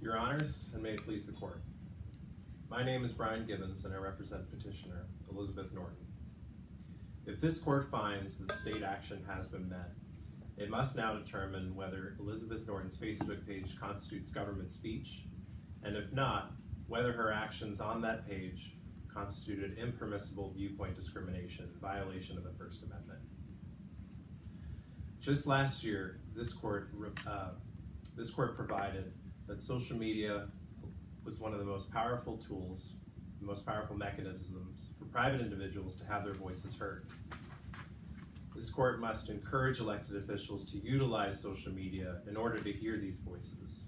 Your Honors, and may it please the Court. My name is Brian Gibbons, and I represent Petitioner Elizabeth Norton. If this Court finds that state action has been met, it must now determine whether Elizabeth Norton's Facebook page constitutes government speech, and if not, whether her actions on that page constituted impermissible viewpoint discrimination in violation of the First Amendment. Just last year, this court provided that social media was one of the most powerful tools, the most powerful mechanisms for private individuals to have their voices heard. This court must encourage elected officials to utilize social media in order to hear these voices,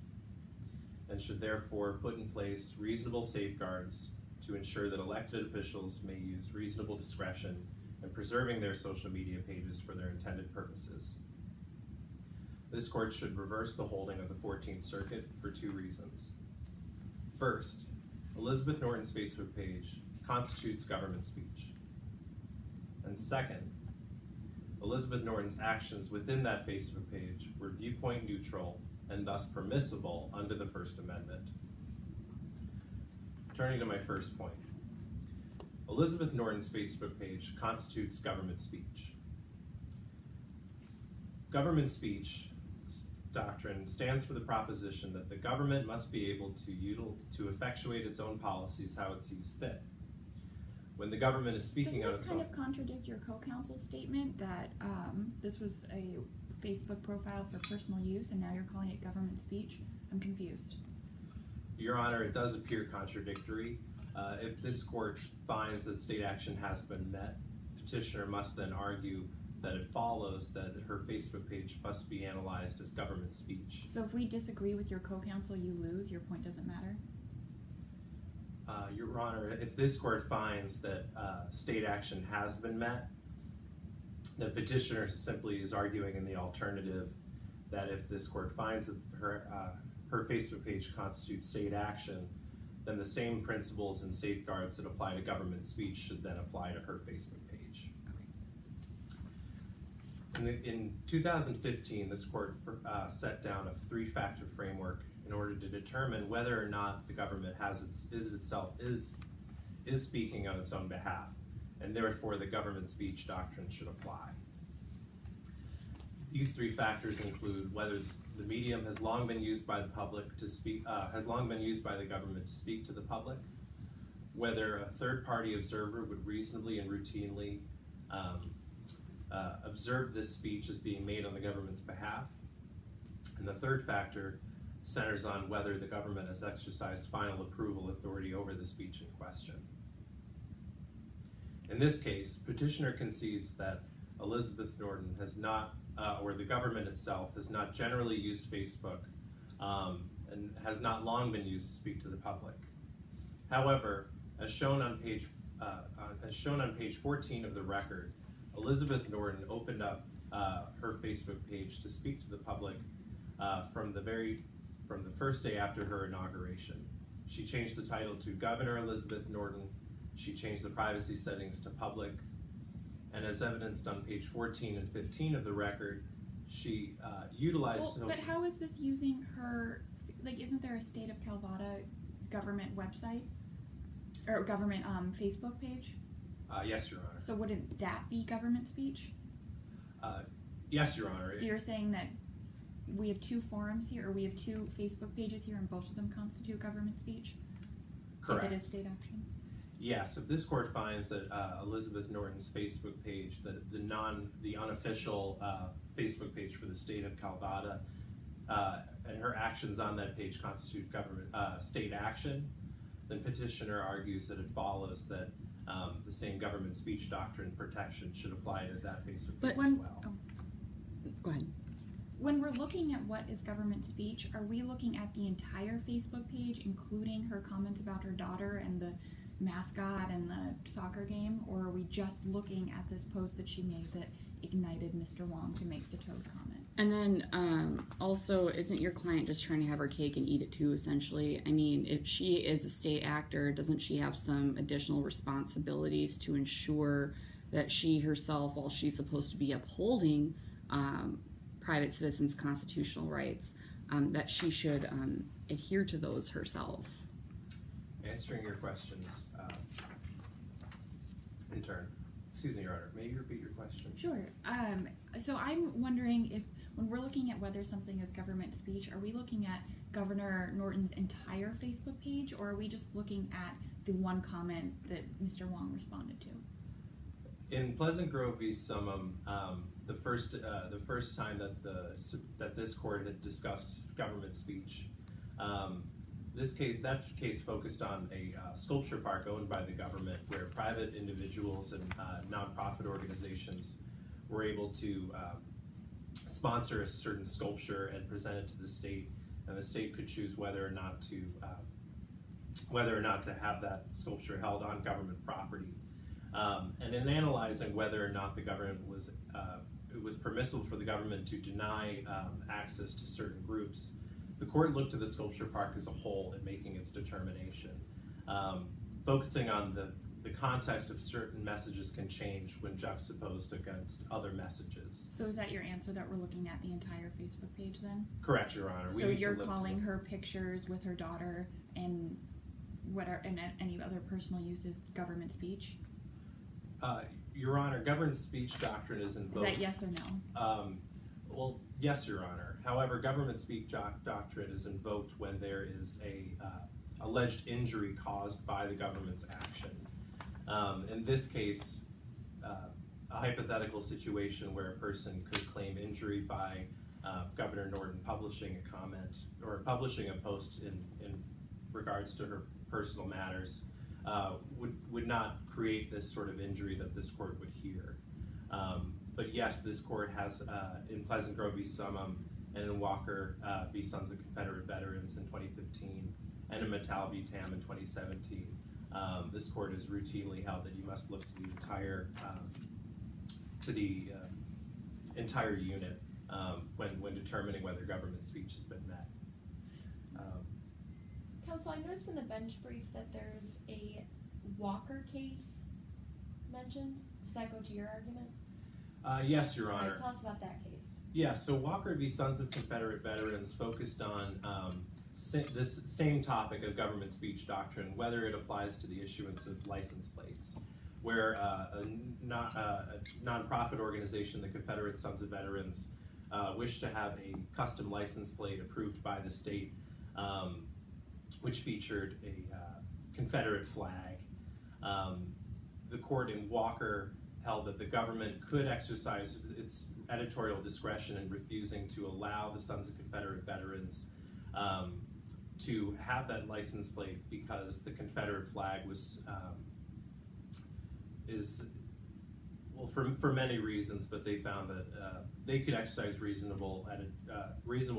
and should therefore put in place reasonable safeguards to ensure that elected officials may use reasonable discretion in preserving their social media pages for their intended purposes. This court should reverse the holding of the 14th Circuit for two reasons. First, Elizabeth Norton's Facebook page constitutes government speech. And second, Elizabeth Norton's actions within that Facebook page were viewpoint neutral and thus permissible under the First Amendment. Turning to my first point, Elizabeth Norton's Facebook page constitutes government speech. Government speech doctrine stands for the proposition that the government must be able to effectuate its own policies how it sees fit. When the government is speaking out Doesn't this kind of contradict your co-counsel's statement that this was a Facebook profile for personal use and now you're calling it government speech? I'm confused. Your Honor, it does appear contradictory. If this court finds that state action has been met, petitioner must then argue that it follows that her Facebook page must be analyzed as government speech. So if we disagree with your co-counsel, you lose, your point doesn't matter? Your Honor, if this court finds that state action has been met, the petitioner simply is arguing in the alternative that if this court finds that her Facebook page constitutes state action, then the same principles and safeguards that apply to government speech should then apply to her Facebook page. In 2015, this court set down a three-factor framework in order to determine whether or not the government is speaking on its own behalf, and therefore the government speech doctrine should apply. These three factors include whether the medium has long been used by the public to speak, has long been used by the government to speak to the public, whether a third-party observer would reasonably and routinely observe this speech as being made on the government's behalf, and the third factor centers on whether the government has exercised final approval authority over the speech in question. In this case, petitioner concedes that Elizabeth Norton has not, or the government itself has not generally used Facebook and has not long been used to speak to the public. However, as shown on page 14 of the record, Elizabeth Norton opened up her Facebook page to speak to the public from the first day after her inauguration. She changed the title to Governor Elizabeth Norton. She changed the privacy settings to public. And as evidenced on page 14 and 15 of the record, she utilized But how is this using her, isn't there a state of Calvada government website? Or government Facebook page? Yes, Your Honor. So wouldn't that be government speech? Yes, Your Honor. So you're saying that we have two forums here, or we have two Facebook pages here, and both of them constitute government speech? Correct. If it is state action? Yes, if this court finds that Elizabeth Norton's Facebook page, the unofficial Facebook page for the state of Calvada, and her actions on that page constitute government state action, then petitioner argues that it follows that the same government speech doctrine protection should apply to that Facebook page as well. Go ahead. When we're looking at what is government speech, are we looking at the entire Facebook page, including her comments about her daughter and the mascot and the soccer game, or are we just looking at this post that she made that ignited Mr. Wong to make the toad comment? And then also, isn't your client just trying to have her cake and eat it too, essentially? I mean, if she is a state actor, doesn't she have some additional responsibilities to ensure that she herself, while she's supposed to be upholding private citizens' constitutional rights, that she should adhere to those herself. Answering your questions in turn. Excuse me, Your Honor. May you repeat your question? Sure. So I'm wondering if, when we're looking at whether something is government speech, are we looking at Governor Norton's entire Facebook page, or are we just looking at the one comment that Mr. Wong responded to? In Pleasant Grove v. Summum, the first time that this court had discussed government speech, that case focused on a sculpture park owned by the government, where private individuals and nonprofit organizations were able to sponsor a certain sculpture and present it to the state, and the state could choose whether or not to have that sculpture held on government property. And in analyzing whether or not the government it was permissible for the government to deny access to certain groups, the court looked at the sculpture park as a whole in making its determination, focusing on the context of certain messages can change when juxtaposed against other messages. So is that your answer, that we're looking at the entire Facebook page then? Correct, Your Honor. So you're calling her pictures with her daughter and any other personal uses government speech? Your Honor, government speech doctrine is invoked. Is that yes or no? Well, yes, Your Honor. However, government speech doctrine is invoked when there is a alleged injury caused by the government's action. In this case, a hypothetical situation where a person could claim injury by Governor Norton publishing a comment or publishing a post in regards to her personal matters would not create this sort of injury that this court would hear. But yes, this court has, in Pleasant Grove v. Summum and in Walker v. Sons of Confederate Veterans in 2015 and in Mattal v. Tam in 2017, this court has routinely held that you must look to the entire unit when determining whether government speech has been met. Counsel, I noticed in the bench brief that there's a Walker case mentioned. Does that go to your argument? Yes, Your Honor. Right, tell us about that case. Yeah, so Walker v. Sons of Confederate Veterans focused on this same topic of government speech doctrine, whether it applies to the issuance of license plates, where a nonprofit organization, the Confederate Sons of Veterans, wished to have a custom license plate approved by the state, which featured a Confederate flag. The court in Walker held that the government could exercise its editorial discretion in refusing to allow the Sons of Confederate Veterans to have that license plate because the Confederate flag for many reasons, but they found that they could exercise reasonable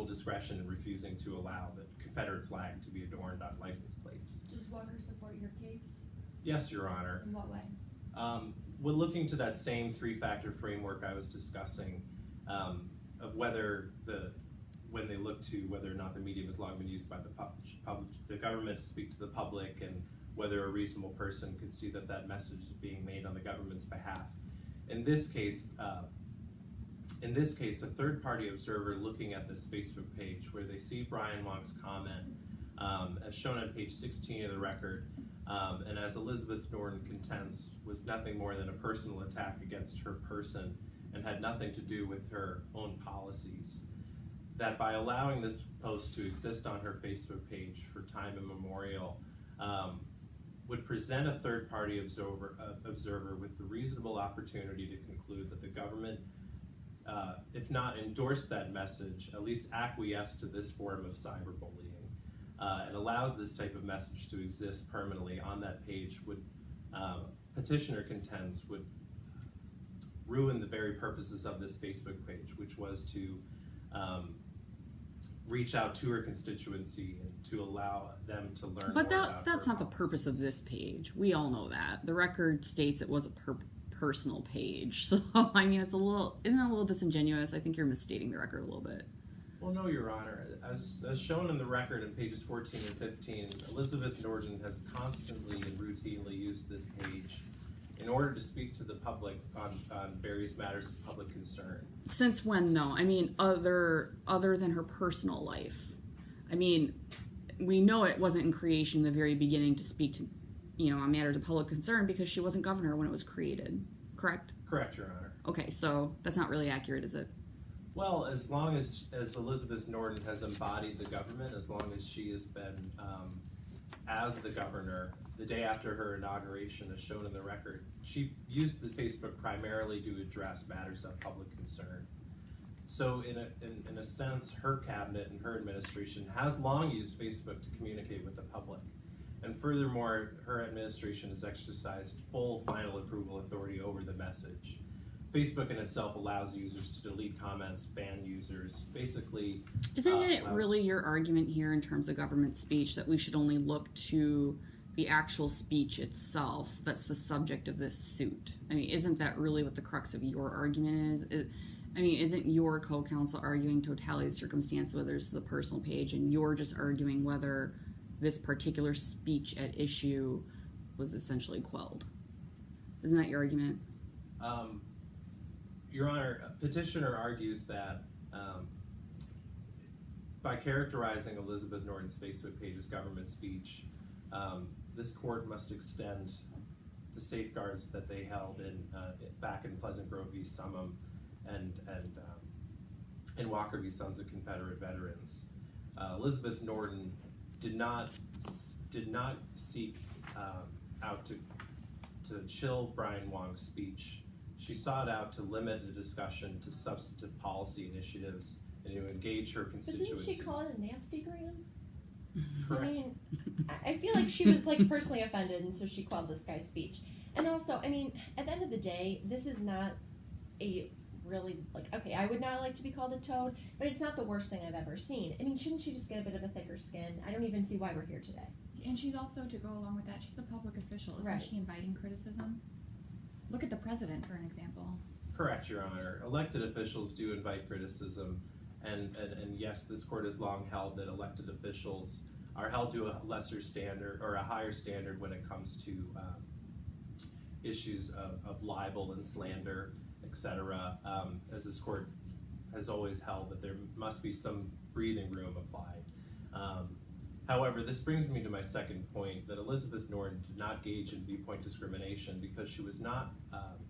discretion in refusing to allow the Confederate flag to be adorned on license plates. Does Walker support your case? Yes, Your Honor. In what way? We're looking to that same three-factor framework I was discussing of when they look to whether or not the medium has long been used by the government to speak to the public, and whether a reasonable person could see that message is being made on the government's behalf. In this case, a third-party observer looking at this Facebook page where they see Brian Wong's comment, as shown on page 16 of the record, and as Elizabeth Norton contends, was nothing more than a personal attack against her person and had nothing to do with her own policies. That by allowing this post to exist on her Facebook page for time immemorial would present a third-party observer with the reasonable opportunity to conclude that the government, if not endorse that message, at least acquiesce to this form of cyberbullying. And allows this type of message to exist permanently on that page would, Petitioner contends, would ruin the very purposes of this Facebook page, which was to reach out to her constituency and to allow them to learn But more about that's her not the purpose of this page. We all know that. The record states it was a personal page. So, I mean, isn't that a little disingenuous? I think you're misstating the record a little bit. Well, no, Your Honor. As shown in the record in pages 14 and 15, Elizabeth Norton has constantly and routinely used this page in order to speak to the public on various matters of public concern. Since when, though? I mean, other than her personal life. I mean, we know it wasn't in creation in the very beginning to speak to, on matters of public concern because she wasn't governor when it was created, correct? Correct, Your Honor. Okay, so that's not really accurate, is it? Well, as long as Elizabeth Norton has embodied the government, as long as she has been, as the governor, the day after her inauguration, as shown in the record, she used the Facebook primarily to address matters of public concern. So in a sense, her cabinet and her administration has long used Facebook to communicate with the public. And furthermore, her administration has exercised full final approval authority over the message. Facebook in itself allows users to delete comments, ban users, basically. Isn't it really your argument here in terms of government speech that we should only look to the actual speech itself that's the subject of this suit? I mean, isn't that really what the crux of your argument is? Isn't your co-counsel arguing totality of circumstance, whether it's the personal page, and you're just arguing whether this particular speech at issue was essentially quelled? Isn't that your argument? Your Honor, Petitioner argues that by characterizing Elizabeth Norton's Facebook page as government speech, this court must extend the safeguards that they held back in Pleasant Grove v. Summum and Walker v. Sons of Confederate Veterans. Elizabeth Norton did not seek out to chill Brian Wong's speech. She sought out to limit the discussion to substantive policy initiatives and to engage her constituency. But didn't she call it a nasty gram? Correct. I mean, I feel like she was like personally offended, and so she quelled this guy's speech. And also, I mean, at the end of the day, this is not a really, okay, I would not like to be called a toad, but it's not the worst thing I've ever seen. I mean, shouldn't she just get a bit of a thicker skin? I don't even see why we're here today. And she's also, to go along with that, she's a public official. Isn't Right. she inviting criticism? Look at the president, for an example. Correct, Your Honor. Elected officials do invite criticism, and yes, this court has long held that elected officials are held to a lesser standard or a higher standard when it comes to issues of libel and slander, etc. As this court has always held that there must be some breathing room applied. However, this brings me to my second point, that Elizabeth Norton did not engage in viewpoint discrimination because she was not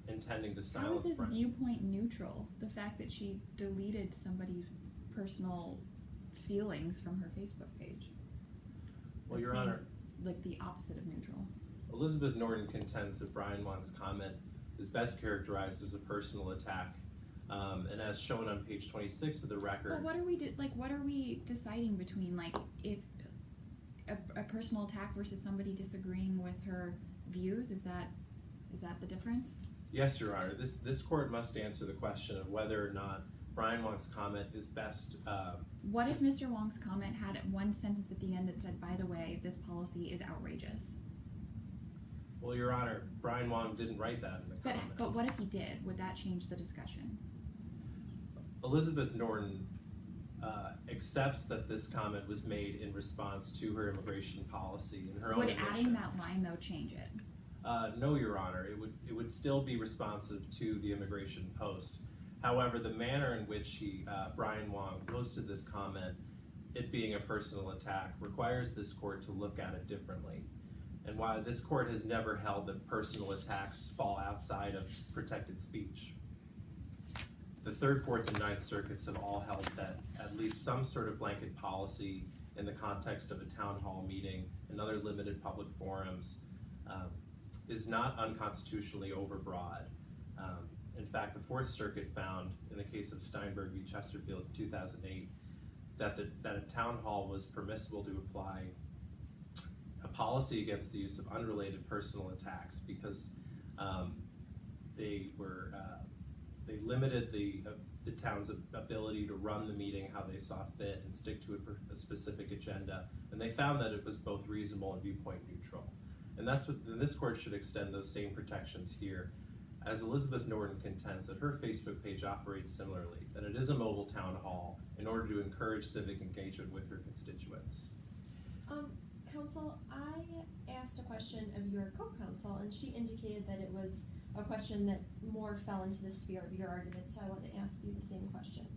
intending to silence How is this Brian. viewpoint neutral? The fact that she deleted somebody's personal feelings from her Facebook page. Well, That Your seems Honor, like the opposite of neutral. Elizabeth Norton contends that Brian Wong's comment is best characterized as a personal attack, and as shown on page 26 of the record. But what are we deciding between, like, if a personal attack versus somebody disagreeing with her views? Is that the difference? Yes, Your Honor. This court must answer the question of whether or not Brian Wong's comment is best. What if Mr. Wong's comment had one sentence at the end that said, "By the way, this policy is outrageous"? Well, Your Honor, Brian Wong didn't write that in the comment. But what if he did? Would that change the discussion? Elizabeth Norton accepts that this comment was made in response to her immigration policy and her own Would admission. adding that line, though, change it? No, Your Honor. It would still be responsive to the immigration post. However, the manner in which Brian Wong posted this comment, it being a personal attack, requires this court to look at it differently. And while this court has never held that personal attacks fall outside of protected speech, the Third, Fourth, and Ninth Circuits have all held that at least some sort of blanket policy in the context of a town hall meeting and other limited public forums is not unconstitutionally overbroad. In fact, the Fourth Circuit found, in the case of Steinberg v. Chesterfield in 2008, that a town hall was permissible to apply a policy against the use of unrelated personal attacks because they limited the town's ability to run the meeting how they saw fit and stick to a specific agenda, and they found that it was both reasonable and viewpoint neutral. And this court should extend those same protections here, as Elizabeth Norton contends that her Facebook page operates similarly, that it is a mobile town hall in order to encourage civic engagement with her constituents. counsel, I asked a question of your co-counsel, and she indicated that it was a question that more fell into the sphere of your argument, so I want to ask you the same question.